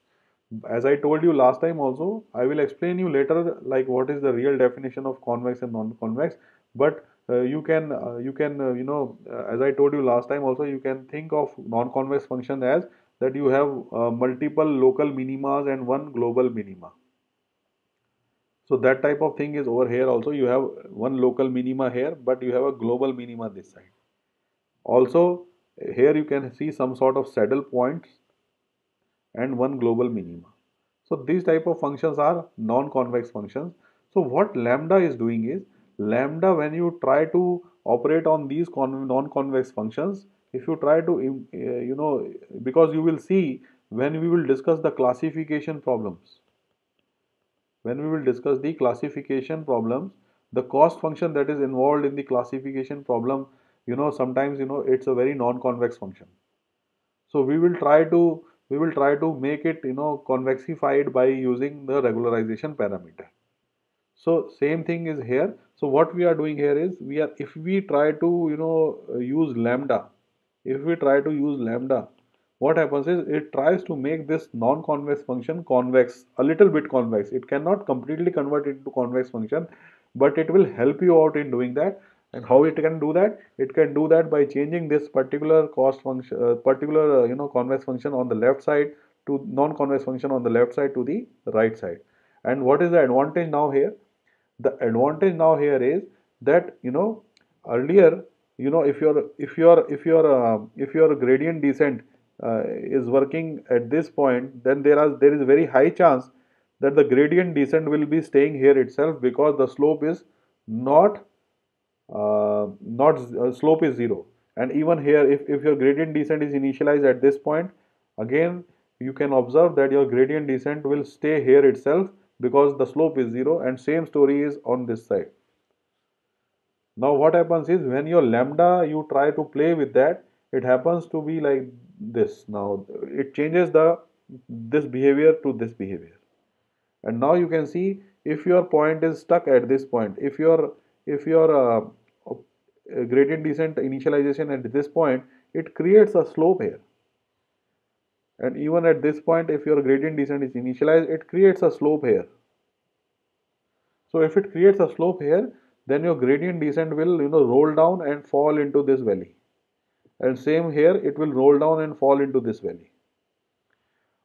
As I told you last time also, I will explain you later like what is the real definition of convex and non-convex. But as I told you last time also, you can think of non-convex function as that you have multiple local minimas and one global minima. So that type of thing is over here also. You have one local minima here, but you have a global minima this side. Also, here you can see some sort of saddle points and one global minima. So these type of functions are non-convex functions. So what lambda is doing is, lambda when you try to operate on these non-convex functions, if you try to, because you will see when we will discuss the classification problems, when we will discuss the classification problems, the cost function that is involved in the classification problem, sometimes, it's a very non-convex function. So we will try to make it, convexified by using the regularization parameter. So same thing is here. So what we are doing here is, if we try to, use lambda, if we try to use lambda, what happens is it tries to make this non-convex function convex, a little bit convex. It cannot completely convert it to convex function, but it will help you out in doing that. And how it can do that? It can do that by changing this particular cost function, convex function on the left side to non-convex function on the left side to the right side. And what is the advantage now here? The advantage now here is that, earlier, if your gradient descent is working at this point, then there is a very high chance that the gradient descent will be staying here itself, because the slope is not not slope is zero. And even here, if your gradient descent is initialized at this point, again you can observe that your gradient descent will stay here itself, because the slope is zero, and same story is on this side. Now what happens is, when your lambda, you try to play with that, it happens to be like this. Now it changes this behavior to this behavior. And now you can see, if your point is stuck at this point, if your gradient descent initialization at this point, it creates a slope here. And even at this point, if your gradient descent is initialized, it creates a slope here. So if it creates a slope here, then your gradient descent will, roll down and fall into this valley. And same here, it will roll down and fall into this valley.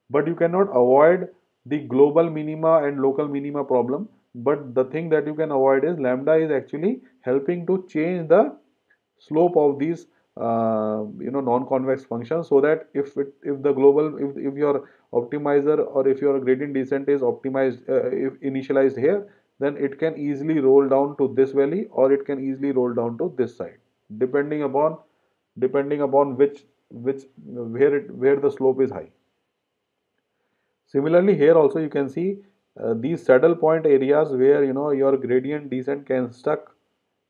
But you cannot avoid the global minima and local minima problem. But the thing that you can avoid is, lambda is actually helping to change the slope of these non-convex functions, so that if your optimizer, or if your gradient descent is optimized, if initialized here, then it can easily roll down to this valley, or it can easily roll down to this side, depending upon which where the slope is high. Similarly, here also you can see these saddle point areas where, your gradient descent can stuck.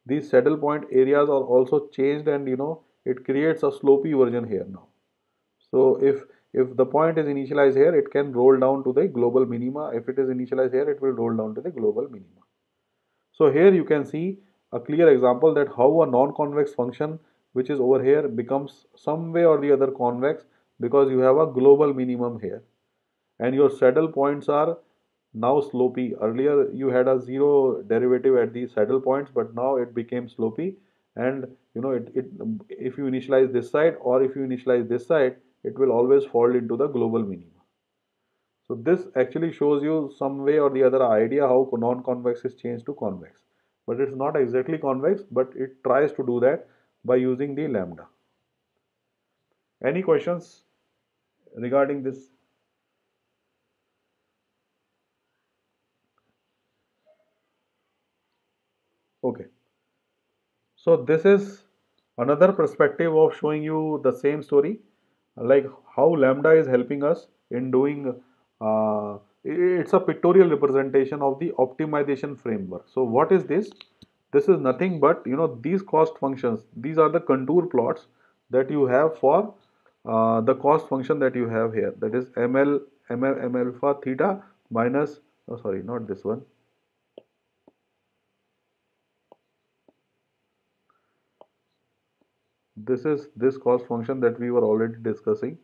These saddle point areas are also changed, and, it creates a slopy version here now. So if the point is initialized here, it can roll down to the global minima. If it is initialized here, it will roll down to the global minima. So here you can see a clear example that how a non-convex function, which is over here, becomes some way or the other convex, because you have a global minimum here, and your saddle points are now slopy. Earlier you had a zero derivative at these saddle points, but now it became slopy. And, if you initialize this side, or if you initialize this side, it will always fall into the global minima. So this actually shows you some way or the other idea how non-convex is changed to convex. but it's not exactly convex, but it tries to do that by using the lambda. Any questions regarding this? Okay. So this is another perspective of showing you the same story, like how lambda is helping us in doing. It's a pictorial representation of the optimization framework. So what is this? This is nothing but these cost functions. These are the contour plots that you have for the cost function that you have here. That is m alpha theta minus. Oh, sorry, not this one. This is this cost function that we were already discussing.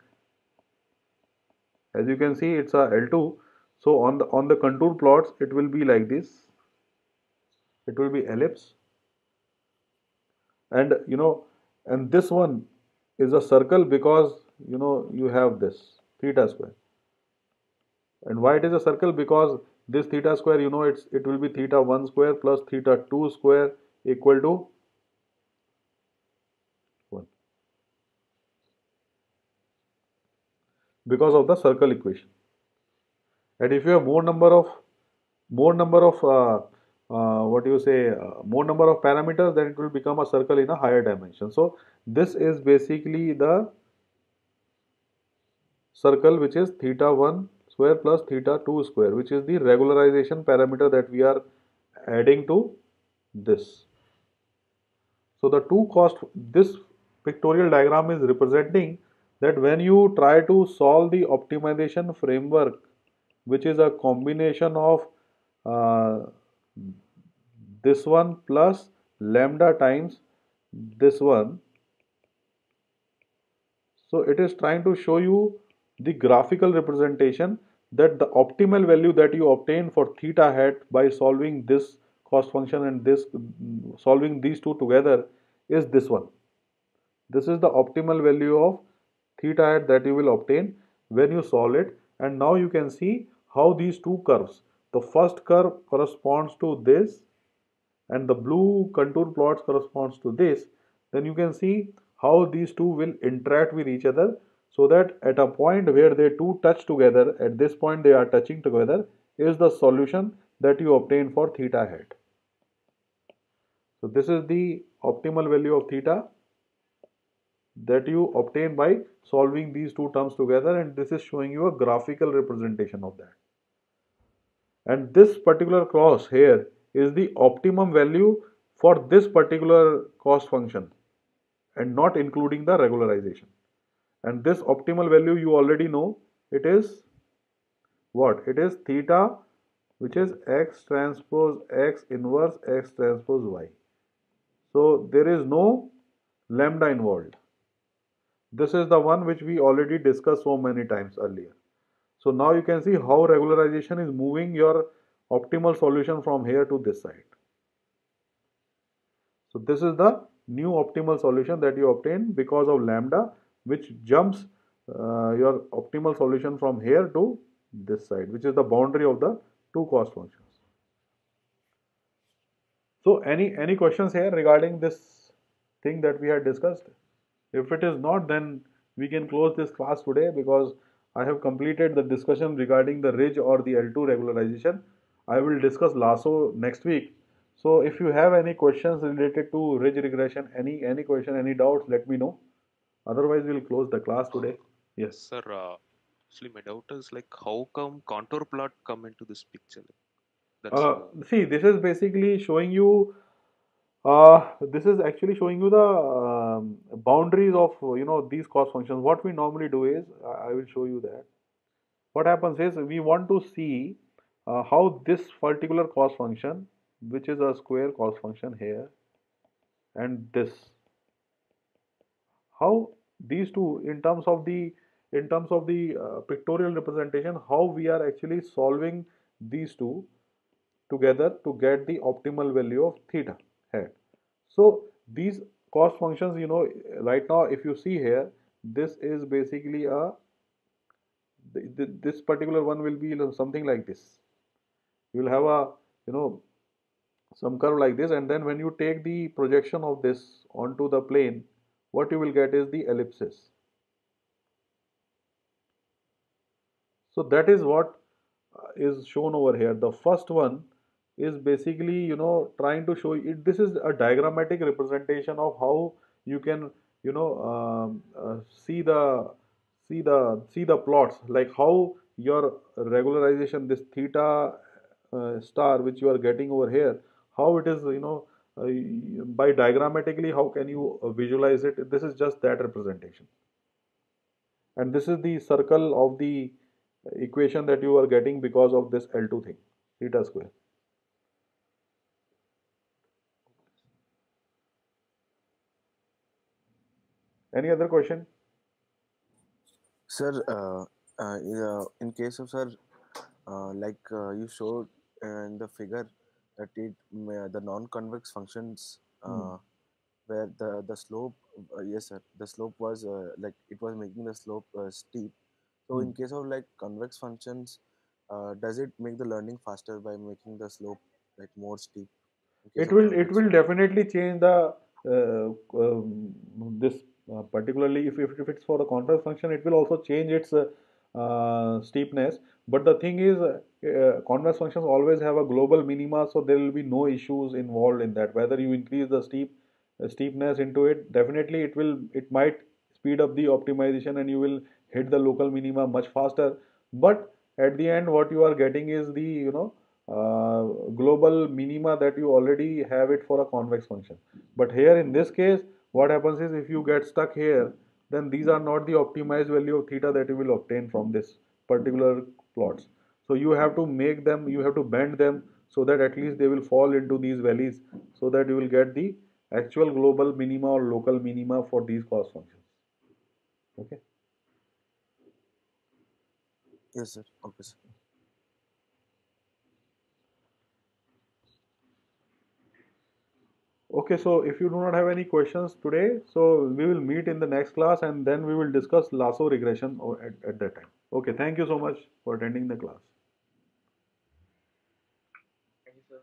As you can see, it's a L2. So on the contour plots, it will be like this. It will be ellipse, and and this one is a circle because you have this theta square. And why it is a circle? Because this theta square, it will be theta 1 square plus theta 2 square equal to 1 because of the circle equation. And if you have more number of what do you say more number of parameters, then it will become a circle in a higher dimension. So this is basically the circle which is theta 1 square plus theta 2 square, which is the regularization parameter that we are adding to this. So the two cost, this pictorial diagram is representing that when you try to solve the optimization framework, which is a combination of uh, this one plus lambda times this one. So it is trying to show you the graphical representation that the optimal value that you obtain for theta hat by solving this cost function and this solving these two together is this one. This is the optimal value of theta hat that you will obtain when you solve it. And now you can see how these two curves, the first curve corresponds to this and the blue contour plots corresponds to this, then you can see how these two will interact with each other, so that at a point where they two touch together, at this point they are touching together, is the solution that you obtain for theta hat. So this is the optimal value of theta that you obtain by solving these two terms together, and this is showing you a graphical representation of that. And this particular cross here is the optimum value for this particular cost function and not including the regularization. And this optimal value you already know, it is what? It is theta, which is x transpose x inverse x transpose y. So there is no lambda involved. This is the one which we already discussed so many times earlier. So now you can see how regularization is moving your optimal solution from here to this side. So this is the new optimal solution that you obtain because of lambda, which jumps your optimal solution from here to this side, which is the boundary of the two cost functions. So any questions here regarding this thing that we had discussed? If it is not, then we can close this class today because I have completed the discussion regarding the ridge or the L2 regularization. I will discuss lasso next week. So if you have any questions related to ridge regression, any question, any doubts, let me know. Otherwise, we'll close the class today. Yes. Sir, actually, my doubt is like, how come contour plot come into this picture? That's See, this is basically showing you. This is actually showing you the boundaries of these cost functions. What we normally do is, I will show you that. What happens is we want to see how this particular cost function, which is a square cost function here, and this, how these two in terms of the pictorial representation, how we are actually solving these two together to get the optimal value of theta hat. So these cost functions, right now if you see here, this is basically this particular one will be something like this. You will have a some curve like this, and then when you take the projection of this onto the plane, what you will get is the ellipsis. So that is what is shown over here. The first one is basically, trying to show it. This is a diagrammatic representation of how you can, see the plots, like how your regularization, this theta star which you are getting over here, how it is, uh, by diagrammatically, how can you visualize it? This is just that representation, and this is the circle of the equation that you are getting because of this L2 thing, theta square. Any other question? Sir, in case of sir, like you showed in the figure that the non-convex functions where the slope, yes sir, the slope was like it was making the slope steep. So in case of like convex functions, does it make the learning faster by making the slope like more steep in case It of will it convex will function? definitely change the this particularly if it's for the convex function, it will also change its steepness. But the thing is, convex functions always have a global minima, so there will be no issues involved in that. Whether you increase the steepness into it, definitely it might speed up the optimization, and you will hit the local minima much faster. But at the end, what you are getting is the global minima that you already have it for a convex function. But here in this case, what happens is if you get stuck here, then these are not the optimized value of theta that you will obtain from this particular plots. So you have to make them, you have to bend them so that at least they will fall into these valleys, so that you will get the actual global minima or local minima for these cost functions. Okay. Yes sir. Okay sir. Okay, so if you do not have any questions today, so we will meet in the next class, and then we will discuss lasso regression at that time. Okay, thank you so much for attending the class. Thank you, sir.